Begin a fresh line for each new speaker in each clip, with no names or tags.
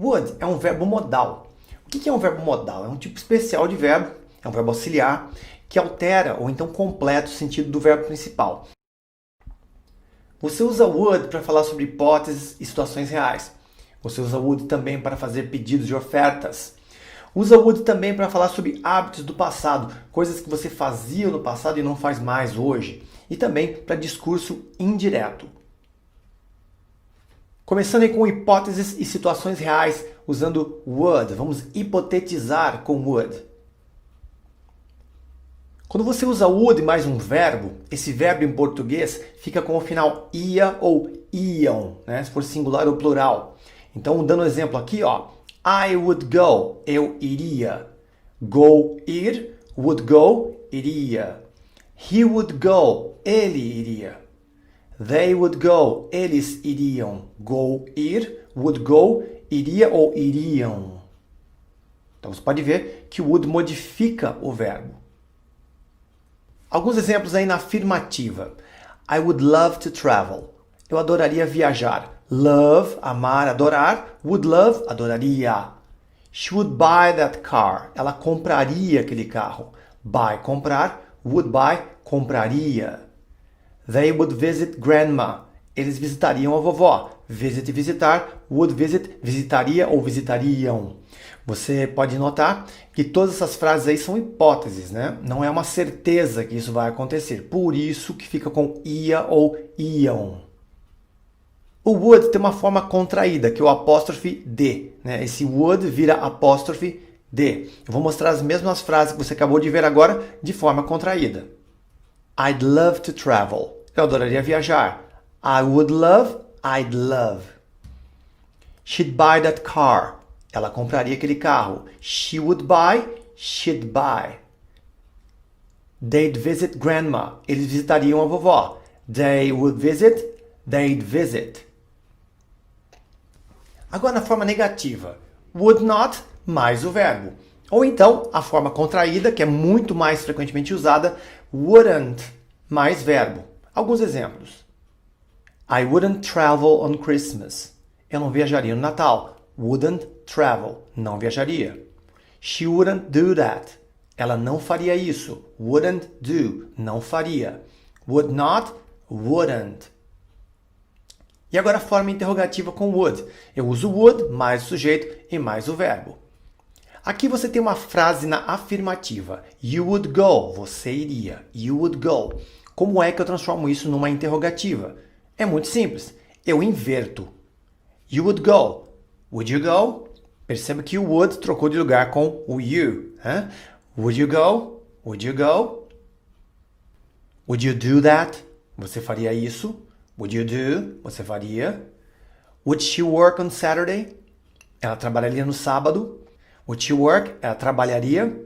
Would é um verbo modal. O que é um verbo modal? É um tipo especial de verbo, é um verbo auxiliar, que altera ou então completa o sentido do verbo principal. Você usa would para falar sobre hipóteses e situações reais. Você usa would também para fazer pedidos de ofertas. Usa would também para falar sobre hábitos do passado, coisas que você fazia no passado e não faz mais hoje. E também para discurso indireto. Começando aí com hipóteses e situações reais usando would. Vamos hipotetizar com would. Quando você usa would mais um verbo, esse verbo em português fica com o final ia ou iam, né? Se for singular ou plural. Então, dando um exemplo aqui, ó, I would go, eu iria. Go, ir, would go, iria. He would go, ele iria. They would go, eles iriam. Go, ir, would go, iria ou iriam. Então, você pode ver que o would modifica o verbo. Alguns exemplos aí na afirmativa. I would love to travel. Eu adoraria viajar. Love, amar, adorar. Would love, adoraria. She would buy that car. Ela compraria aquele carro. Buy, comprar. Would buy, compraria. They would visit grandma. Eles visitariam a vovó. Visit, visitar. Would visit, visitaria ou visitariam. Você pode notar que todas essas frases aí são hipóteses, né? Não é uma certeza que isso vai acontecer. Por isso que fica com ia ou iam. O would tem uma forma contraída, que é o apóstrofe de, né? Esse would vira apóstrofe de. Eu vou mostrar as mesmas frases que você acabou de ver agora de forma contraída. I'd love to travel. Eu adoraria viajar. I would love, I'd love. She'd buy that car. Ela compraria aquele carro. She would buy, she'd buy. They'd visit grandma. Eles visitariam a vovó. They would visit, they'd visit. Agora na forma negativa. Would not mais o verbo. Ou então a forma contraída, que é muito mais frequentemente usada, wouldn't mais verbo. Alguns exemplos. I wouldn't travel on Christmas. Eu não viajaria no Natal. Wouldn't travel. Não viajaria. She wouldn't do that. Ela não faria isso. Wouldn't do. Não faria. Would not. Wouldn't. E agora a forma interrogativa com would. Eu uso would mais o sujeito e mais o verbo. Aqui você tem uma frase na afirmativa. You would go. Você iria. You would go. Como é que eu transformo isso numa interrogativa? É muito simples. Eu inverto. You would go. Would you go? Perceba que o would trocou de lugar com o you. Hein? Would you go? Would you go? Would you do that? Você faria isso? Would you do? Você faria? Would she work on Saturday? Ela trabalharia no sábado. Would she work? Ela trabalharia.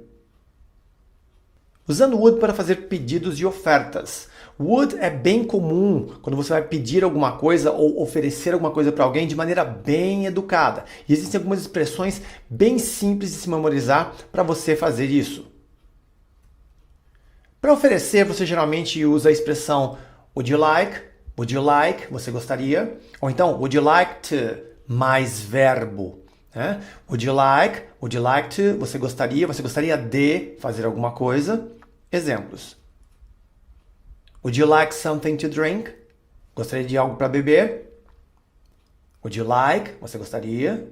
Usando would para fazer pedidos de ofertas. Would é bem comum quando você vai pedir alguma coisa ou oferecer alguma coisa para alguém de maneira bem educada. E existem algumas expressões bem simples de se memorizar para você fazer isso. Para oferecer, você geralmente usa a expressão would you like? Would you like? Você gostaria? Ou então, would you like to? Mais verbo. Né? Would you like? Would you like to? Você gostaria de fazer alguma coisa? Exemplos. Would you like something to drink? Gostaria de algo para beber? Would you like? Você gostaria?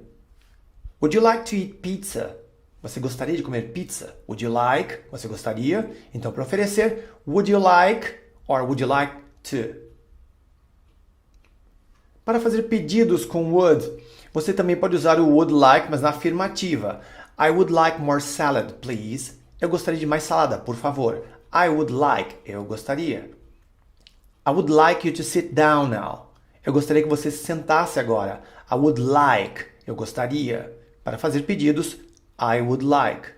Would you like to eat pizza? Você gostaria de comer pizza? Would you like? Você gostaria? Então, para oferecer, would you like or would you like to? Para fazer pedidos com would, você também pode usar o would like, mas na afirmativa. I would like more salad, please. Eu gostaria de mais salada, por favor. I would like. Eu gostaria. I would like you to sit down now. Eu gostaria que você se sentasse agora. I would like. Eu gostaria. Para fazer pedidos, I would like.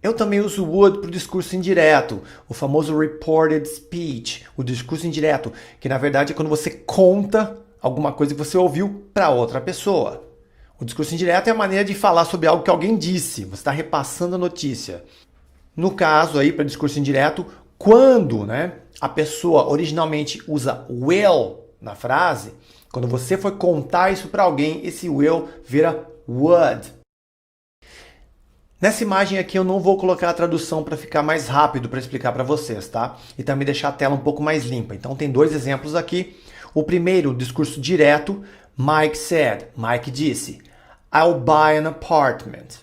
Eu também uso would para o discurso indireto, o famoso reported speech, o discurso indireto, que na verdade é quando você conta alguma coisa que você ouviu para outra pessoa. O discurso indireto é a maneira de falar sobre algo que alguém disse, você está repassando a notícia. No caso aí, para discurso indireto, quando a pessoa originalmente usa will na frase, Quando você for contar isso para alguém, esse will vira would. Nessa imagem aqui eu não vou colocar a tradução para ficar mais rápido para explicar para vocês, tá? E também deixar a tela um pouco mais limpa. Então tem dois exemplos aqui. O primeiro, o discurso direto, Mike said, Mike disse, I'll buy an apartment.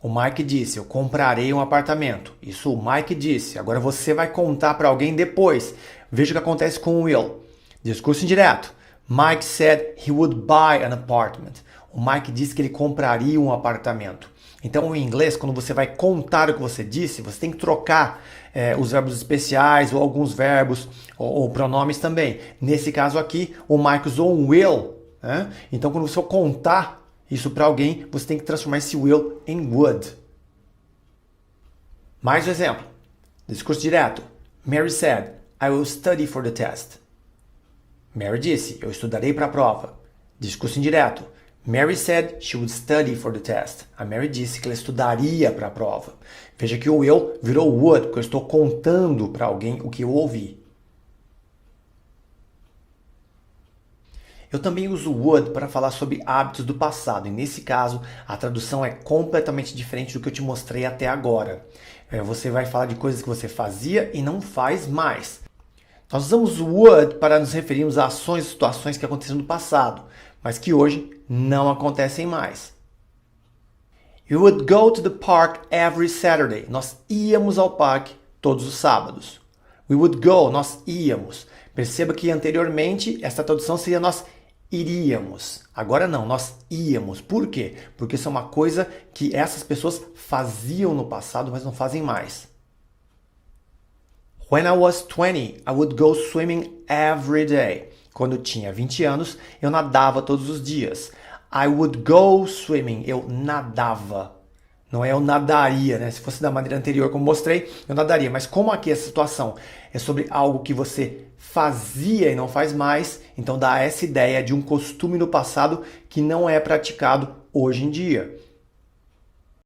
O Mike disse, eu comprarei um apartamento. Isso o Mike disse. Agora você vai contar para alguém depois. Veja o que acontece com o will. Discurso indireto. Mike said he would buy an apartment. O Mike disse que ele compraria um apartamento. Então, em inglês, quando você vai contar o que você disse, você tem que trocar os verbos especiais ou alguns verbos ou pronomes também. Nesse caso aqui, o Mike usou um will. Né? Então, quando você for contar isso para alguém, você tem que transformar esse will em would. Mais um exemplo. Discurso direto. Mary said, I will study for the test. Mary disse, eu estudarei para a prova. Discurso indireto. Mary said she would study for the test. A Mary disse que ela estudaria para a prova. Veja que o will virou would, porque eu estou contando para alguém o que eu ouvi. Eu também uso would para falar sobre hábitos do passado. E nesse caso, a tradução é completamente diferente do que eu te mostrei até agora. Você vai falar de coisas que você fazia e não faz mais. Nós usamos would para nos referirmos a ações e situações que aconteceram no passado, mas que hoje não acontecem mais. You would go to the park every Saturday. Nós íamos ao parque todos os sábados. We would go, nós íamos. Perceba que anteriormente essa tradução seria nós iríamos. Agora não, nós íamos. Por quê? Porque isso é uma coisa que essas pessoas faziam no passado, mas não fazem mais. When I was 20, I would go swimming every day. Quando eu tinha 20 anos, eu nadava todos os dias. I would go swimming. Eu nadava. Não é eu nadaria, né? Se fosse da maneira anterior, como mostrei, eu nadaria. Mas como aqui essa situação é sobre algo que você fazia e não faz mais, então dá essa ideia de um costume no passado que não é praticado hoje em dia.